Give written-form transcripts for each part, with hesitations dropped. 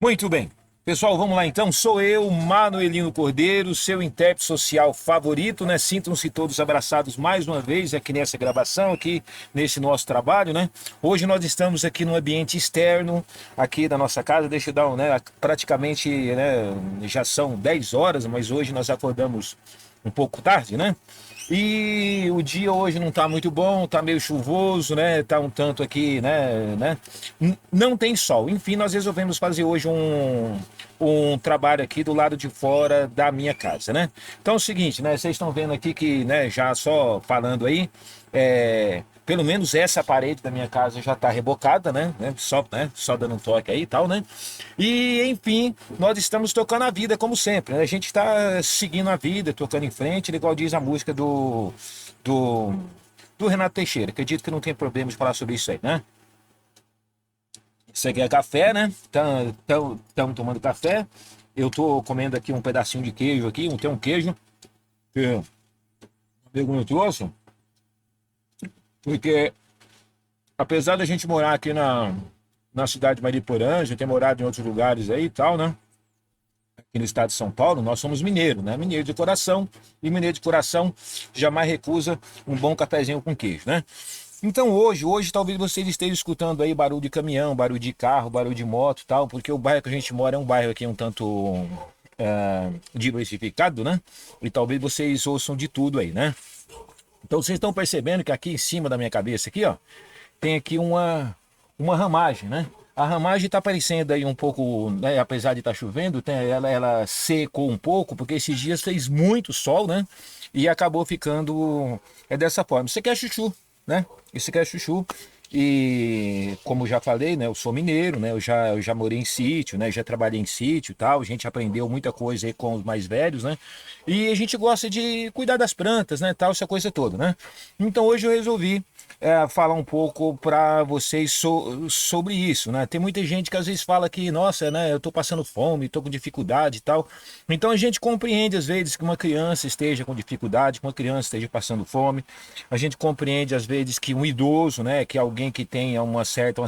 Muito bem. Pessoal, vamos lá então. Sou eu, Manuelino Cordeiro, seu intérprete social favorito, né? Sintam-se todos abraçados mais uma vez aqui nessa gravação, aqui nesse nosso trabalho, né? Hoje nós estamos aqui no ambiente externo, aqui da nossa casa. Deixa eu dar né? Praticamente, né? Já são 10 horas, mas hoje nós acordamos um pouco tarde, né? E o dia hoje não tá muito bom, tá meio chuvoso, né? Tá um tanto aqui, né? Não tem sol. Enfim, nós resolvemos fazer hoje um trabalho aqui do lado de fora da minha casa, né? Então é o seguinte, né? Vocês estão vendo aqui que, né, já só falando aí, pelo menos essa parede da minha casa já está rebocada, né? Só dando um toque aí e tal, né? E enfim, nós estamos tocando a vida como sempre, né? A gente está seguindo a vida, tocando em frente, igual diz a música do, do Renato Teixeira. Acredito que não tem problema de falar sobre isso aí, né? Isso aqui é café, né? Estamos tomando café. Eu tô comendo aqui um pedacinho de queijo aqui, tem um queijo que o amigo me trouxe, porque apesar da gente morar aqui na cidade de Mariporã, já ter morado em outros lugares aí e tal, né? Aqui no estado de São Paulo, nós somos mineiros, né? Mineiro de coração, e mineiro de coração jamais recusa um bom cafezinho com queijo, né? Então hoje talvez vocês estejam escutando aí barulho de caminhão, barulho de carro, barulho de moto e tal, porque o bairro que a gente mora é um bairro aqui um tanto diversificado, né? E talvez vocês ouçam de tudo aí, né? Então vocês estão percebendo que aqui em cima da minha cabeça aqui, ó, tem aqui uma ramagem, né? A ramagem está aparecendo aí um pouco, né? Apesar de estar chovendo, ela secou um pouco, porque esses dias fez muito sol, né? E acabou ficando dessa forma. Isso aqui é chuchu, né? Isso aqui é chuchu. E como já falei, né? Eu sou mineiro, né? Eu já morei em sítio, né? Já trabalhei em sítio e tal. A gente aprendeu muita coisa aí com os mais velhos, né? E a gente gosta de cuidar das plantas, né? Tal, essa coisa toda, né? Então hoje eu resolvi falar um pouco para vocês sobre isso, né? Tem muita gente que às vezes fala que, nossa, né, eu tô passando fome, tô com dificuldade e tal. Então a gente compreende às vezes que uma criança esteja com dificuldade, que uma criança esteja passando fome. A gente compreende às vezes que um idoso, né, que alguém que tenha um certo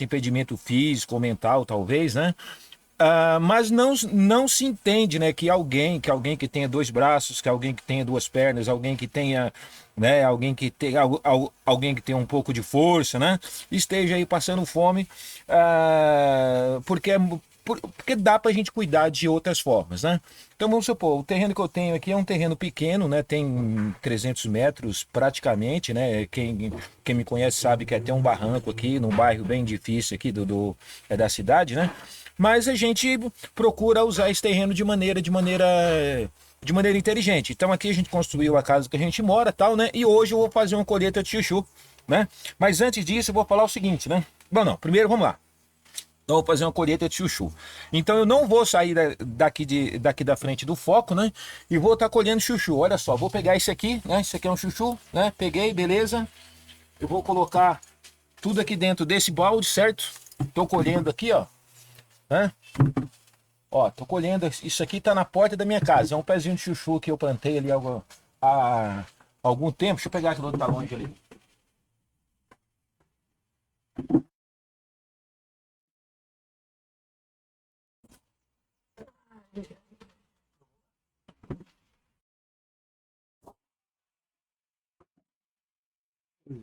impedimento físico ou mental, talvez, né? Mas não se entende, né, que alguém que tenha dois braços, que alguém que tenha duas pernas, alguém que tenha, né, alguém que tenha um pouco de força, né, esteja aí passando fome, porque dá para a gente cuidar de outras formas, né? Então vamos supor, o terreno que eu tenho aqui é um terreno pequeno, né? Tem 300 metros praticamente, né? Quem me conhece sabe que é até um barranco aqui, num bairro bem difícil aqui da cidade, né? Mas a gente procura usar esse terreno de maneira inteligente. Então aqui a gente construiu a casa que a gente mora, tal, né? E hoje eu vou fazer uma colheita de chuchu, né? Mas antes disso eu vou falar o seguinte, né? Bom, não, primeiro vamos lá. Então eu vou fazer uma colheita de chuchu. Então eu não vou sair daqui da frente do foco, né? E vou estar colhendo chuchu. Olha só, vou pegar esse aqui, né? Esse aqui é um chuchu, né? Peguei, beleza. Eu vou colocar tudo aqui dentro desse balde, certo? Tô colhendo aqui, ó, né? Ó, tô colhendo, isso aqui tá na porta da minha casa, é um pezinho de chuchu que eu plantei ali há algum tempo. Deixa eu pegar aquele outro tá longe ali.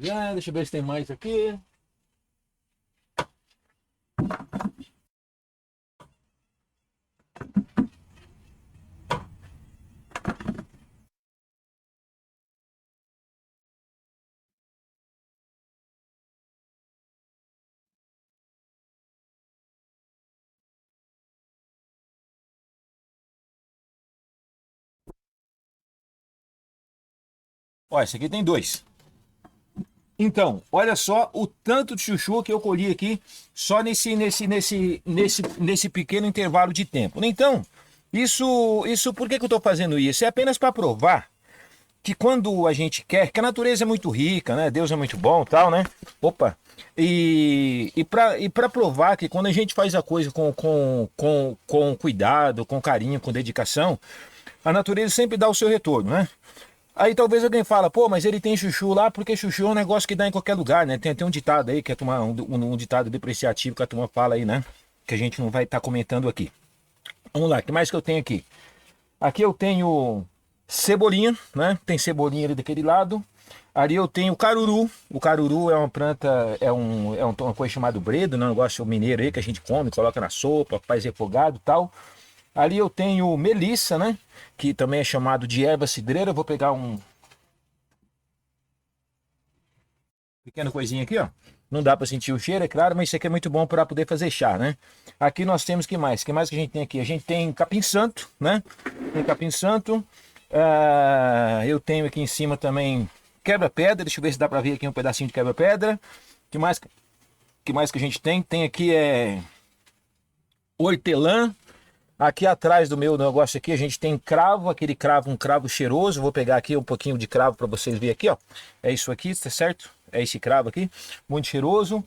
Já, deixa eu ver se tem mais aqui. Ó, esse aqui tem dois. Então, olha só o tanto de chuchu que eu colhi aqui só nesse pequeno intervalo de tempo. Então, isso por que eu estou fazendo isso? É apenas para provar que quando a gente quer, que a natureza é muito rica, né? Deus é muito bom, tal, né? Opa. E para provar que quando a gente faz a coisa com cuidado, com carinho, com dedicação, a natureza sempre dá o seu retorno, né? Aí talvez alguém fala, pô, mas ele tem chuchu lá, porque chuchu é um negócio que dá em qualquer lugar, né? Tem até um ditado aí, que é um ditado depreciativo que a turma fala aí, né? que a gente não vai estar comentando aqui. Vamos lá, o que mais que eu tenho aqui? Aqui eu tenho cebolinha, né? Tem cebolinha ali daquele lado. Ali eu tenho caruru. O caruru é uma planta, uma coisa chamada bredo, né? Um negócio mineiro aí que a gente come, coloca na sopa, faz refogado e tal. Ali eu tenho melissa, né? Que também é chamado de erva cidreira. Eu vou pegar um pequena coisinha aqui, ó. Não dá para sentir o cheiro, é claro, mas isso aqui é muito bom para poder fazer chá, né? Aqui nós temos que mais? Que mais que a gente tem aqui? A gente tem capim santo, né? Tem capim santo. Eu tenho aqui em cima também quebra-pedra. Deixa eu ver se dá para ver aqui um pedacinho de quebra-pedra. Que mais que a gente tem? Tem aqui hortelã. Aqui atrás do meu negócio aqui a gente tem cravo, aquele cravo, um cravo cheiroso. Vou pegar aqui um pouquinho de cravo para vocês verem aqui, ó. É isso aqui, tá certo? É esse cravo aqui, muito cheiroso.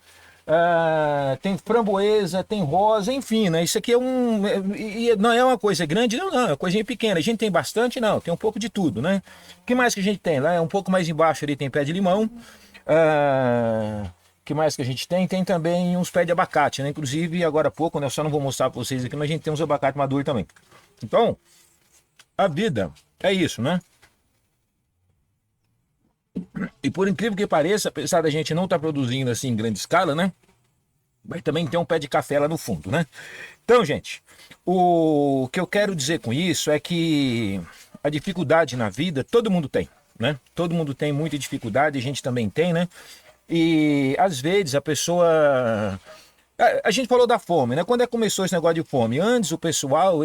Tem framboesa, tem rosa, enfim, né? Isso aqui não é uma coisa grande, não, é uma coisinha pequena. A gente tem bastante, não, tem um pouco de tudo, né? O que mais que a gente tem? Lá um pouco mais embaixo ali tem pé de limão. Que mais que a gente tem? Tem também uns pés de abacate, né? Inclusive, agora há pouco, né? Eu só não vou mostrar para vocês aqui, mas a gente tem uns abacate maduro também. Então, a vida é isso, né? E por incrível que pareça, apesar da gente não estar produzindo assim em grande escala, né? Mas também tem um pé de café lá no fundo, né? Então, gente, o que eu quero dizer com isso é que a dificuldade na vida todo mundo tem, né? Todo mundo tem muita dificuldade, a gente também tem, né? E às vezes a pessoa. A gente falou da fome, né? Quando começou esse negócio de fome, antes o pessoal,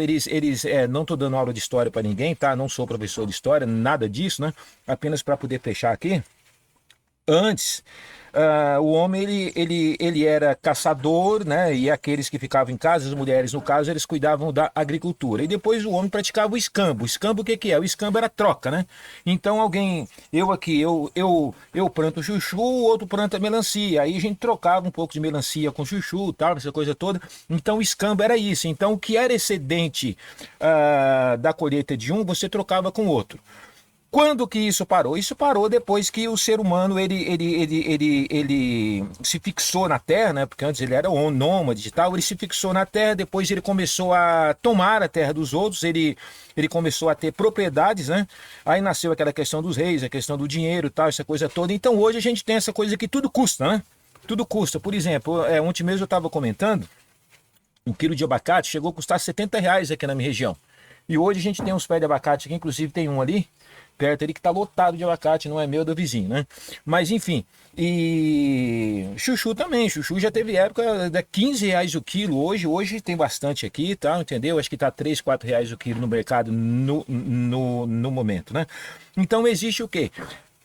não tô dando aula de história para ninguém, tá? Não sou professor de história, nada disso, né? Apenas para poder fechar aqui. Antes, o homem ele era caçador, né? E aqueles que ficavam em casa, as mulheres no caso, eles cuidavam da agricultura. E depois o homem praticava o escambo. O escambo o que que é? O escambo era troca, né? Então eu planto chuchu, o outro planta melancia. Aí a gente trocava um pouco de melancia com chuchu, tal, essa coisa toda. Então o escambo era isso. Então o que era excedente da colheita de um, você trocava com o outro. Quando que isso parou? Isso parou depois que o ser humano ele se fixou na Terra, né? Porque antes ele era nômade e tal, ele se fixou na Terra, depois ele começou a tomar a terra dos outros, ele começou a ter propriedades, né? Aí nasceu aquela questão dos reis, a questão do dinheiro e tal, essa coisa toda. Então hoje a gente tem essa coisa que tudo custa, né? Tudo custa. Por exemplo, ontem mesmo eu estava comentando, um quilo de abacate chegou a custar R$ 70 aqui na minha região. E hoje a gente tem uns pés de abacate aqui, inclusive tem um ali, perto ali que tá lotado de abacate, não é meu, é do vizinho, né? Mas enfim, e chuchu também, chuchu já teve época de R$ 15 o quilo, hoje tem bastante aqui, tá? Entendeu? Acho que tá R$ 3, R$ 4 o quilo no mercado no momento, né? Então existe o quê?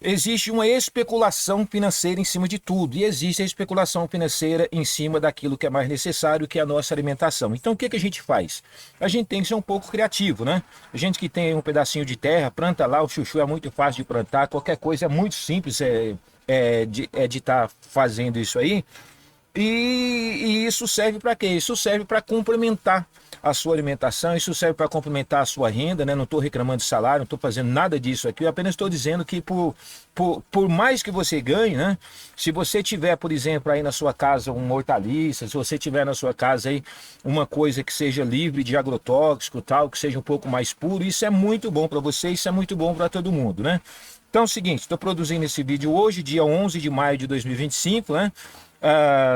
Existe uma especulação financeira em cima de tudo, e existe a especulação financeira em cima daquilo que é mais necessário, que é a nossa alimentação. Então o que a gente faz? A gente tem que ser um pouco criativo, né? A gente que tem um pedacinho de terra, planta lá, o chuchu é muito fácil de plantar, qualquer coisa é muito simples de estar fazendo isso aí. E isso serve para quê? Isso serve para complementar a sua alimentação, isso serve para complementar a sua renda, né? Não estou reclamando de salário, não estou fazendo nada disso aqui, eu apenas estou dizendo que por mais que você ganhe, né? Se você tiver, por exemplo, aí na sua casa uma hortaliça, se você tiver na sua casa aí uma coisa que seja livre de agrotóxico, tal, que seja um pouco mais puro, isso é muito bom para você, isso é muito bom para todo mundo, né? Então é o seguinte, estou produzindo esse vídeo hoje, dia 11 de maio de 2025, né?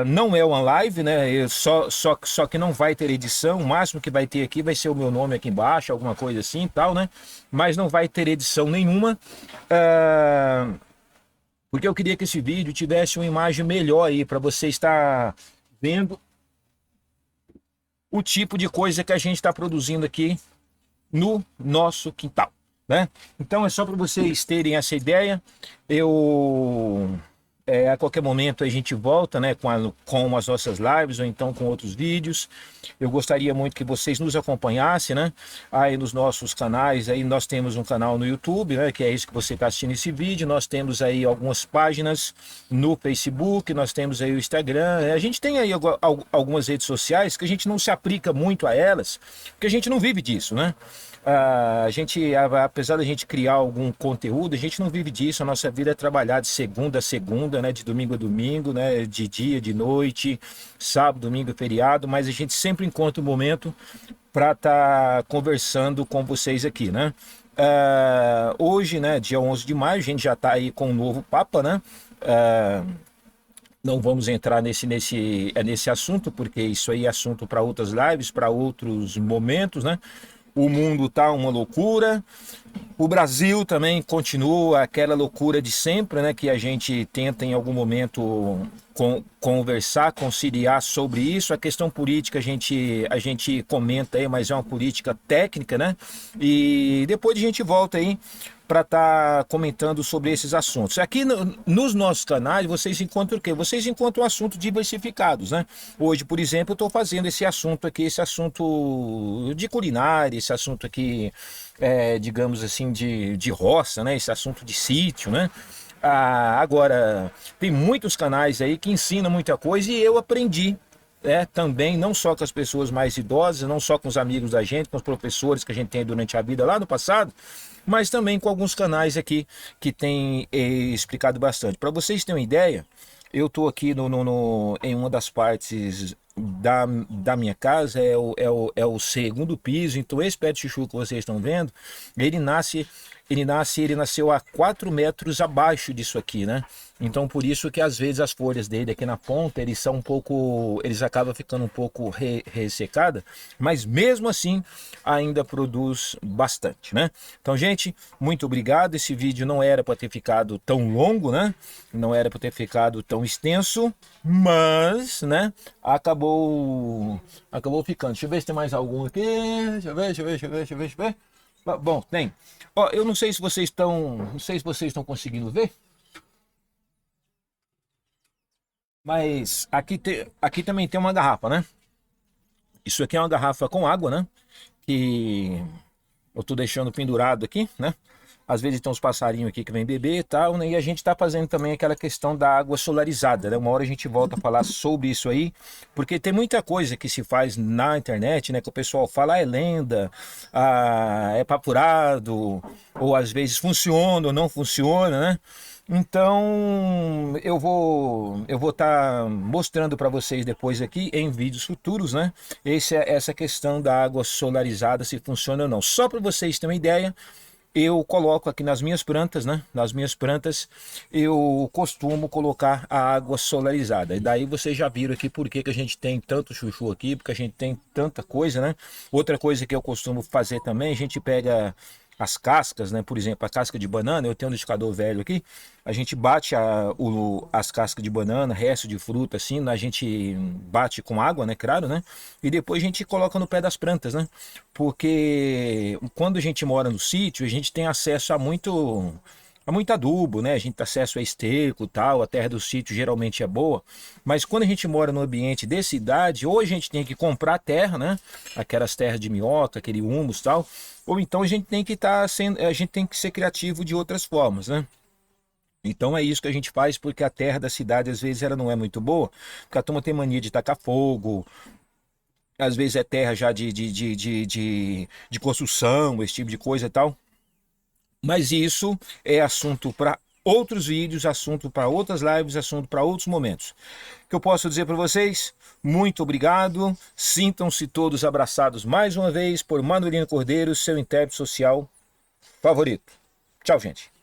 Não é uma live, né? Só que não vai ter edição. O máximo que vai ter aqui vai ser o meu nome aqui embaixo, alguma coisa assim e tal, né? Mas não vai ter edição nenhuma. Porque eu queria que esse vídeo tivesse uma imagem melhor aí para você estar vendo o tipo de coisa que a gente está produzindo aqui no nosso quintal, né? Então é só para vocês terem essa ideia. A qualquer momento a gente volta, né, com as nossas lives ou então com outros vídeos. Eu gostaria muito que vocês nos acompanhassem, né, aí nos nossos canais. Aí nós temos um canal no YouTube, né, que é isso que você está assistindo esse vídeo. Nós temos aí algumas páginas no Facebook, nós temos aí o Instagram. A gente tem aí algumas redes sociais que a gente não se aplica muito a elas, porque a gente não vive disso, né? Apesar da gente criar algum conteúdo, a gente não vive disso. A nossa vida é trabalhar de segunda a segunda, agenda, né, de domingo a domingo, né, de dia, de noite, sábado, domingo, feriado, mas a gente sempre encontra um momento para estar conversando com vocês aqui, né? Hoje, né, dia 11 de maio, a gente já está aí com um novo Papa, né? Não vamos entrar nesse assunto, porque isso aí é assunto para outras lives, para outros momentos, né? O mundo tá uma loucura. O Brasil também continua aquela loucura de sempre, né? Que a gente tenta em algum momento conversar, conciliar sobre isso. A questão política a gente comenta aí, mas é uma política técnica, né? E depois a gente volta aí para estar comentando sobre esses assuntos. Aqui nos nossos canais vocês encontram o quê? Vocês encontram assuntos diversificados, né? Hoje, por exemplo, eu estou fazendo esse assunto aqui, esse assunto de culinária, esse assunto aqui, digamos assim, de roça, né? Esse assunto de sítio, né? Agora, tem muitos canais aí que ensinam muita coisa e eu aprendi também, não só com as pessoas mais idosas, não só com os amigos da gente, com os professores que a gente tem durante a vida lá no passado, mas também com alguns canais aqui que tem explicado bastante. Para vocês terem uma ideia, eu estou aqui em uma das partes da minha casa, é o segundo piso, então esse pé de chuchu que vocês estão vendo, ele nasceu a 4 metros abaixo disso aqui, né? Então por isso que às vezes as folhas dele aqui na ponta, eles acabam ficando um pouco ressecada, mas mesmo assim ainda produz bastante, né? Então, gente, muito obrigado. Esse vídeo não era para ter ficado tão longo, né? Não era para ter ficado tão extenso, mas, né, acabou ficando. Deixa eu ver se tem mais algum aqui. Deixa eu ver. Bom, tem. Ó, eu não sei se vocês estão conseguindo ver, mas aqui também tem uma garrafa, né? Isso aqui é uma garrafa com água, né? Que eu tô deixando pendurado aqui, né? Às vezes tem uns passarinhos aqui que vem beber e tal, né? E a gente tá fazendo também aquela questão da água solarizada, né? Uma hora a gente volta a falar sobre isso aí, porque tem muita coisa que se faz na internet, né? Que o pessoal fala, é lenda, é papurado, ou às vezes funciona ou não funciona, né? Então eu vou estar mostrando para vocês depois aqui em vídeos futuros, né? Essa questão da água solarizada, se funciona ou não. Só para vocês terem uma ideia, eu coloco aqui nas minhas plantas, né? Nas minhas plantas eu costumo colocar a água solarizada. E daí vocês já viram aqui por que a gente tem tanto chuchu aqui, porque a gente tem tanta coisa, né? Outra coisa que eu costumo fazer também, a gente pega as cascas, né? Por exemplo, a casca de banana, eu tenho um liquidificador velho aqui, a gente bate as cascas de banana, resto de fruta, assim, a gente bate com água, né? Claro, né? E depois a gente coloca no pé das plantas, né? Porque quando a gente mora no sítio, a gente tem acesso a muito adubo, né? A gente tem acesso a esterco e tal, a terra do sítio geralmente é boa, mas quando a gente mora no ambiente de cidade, ou a gente tem que comprar terra, né? Aquelas terras de minhoca, aquele humus e tal, ou então a gente tem que ser criativo de outras formas, né? Então é isso que a gente faz, porque a terra da cidade às vezes ela não é muito boa, porque a turma tem mania de tacar fogo, às vezes é terra já de construção, esse tipo de coisa e tal. Mas isso é assunto para outros vídeos, assunto para outras lives, assunto para outros momentos. O que eu posso dizer para vocês? Muito obrigado. Sintam-se todos abraçados mais uma vez por Manuelino Cordeiro, seu intérprete social favorito. Tchau, gente.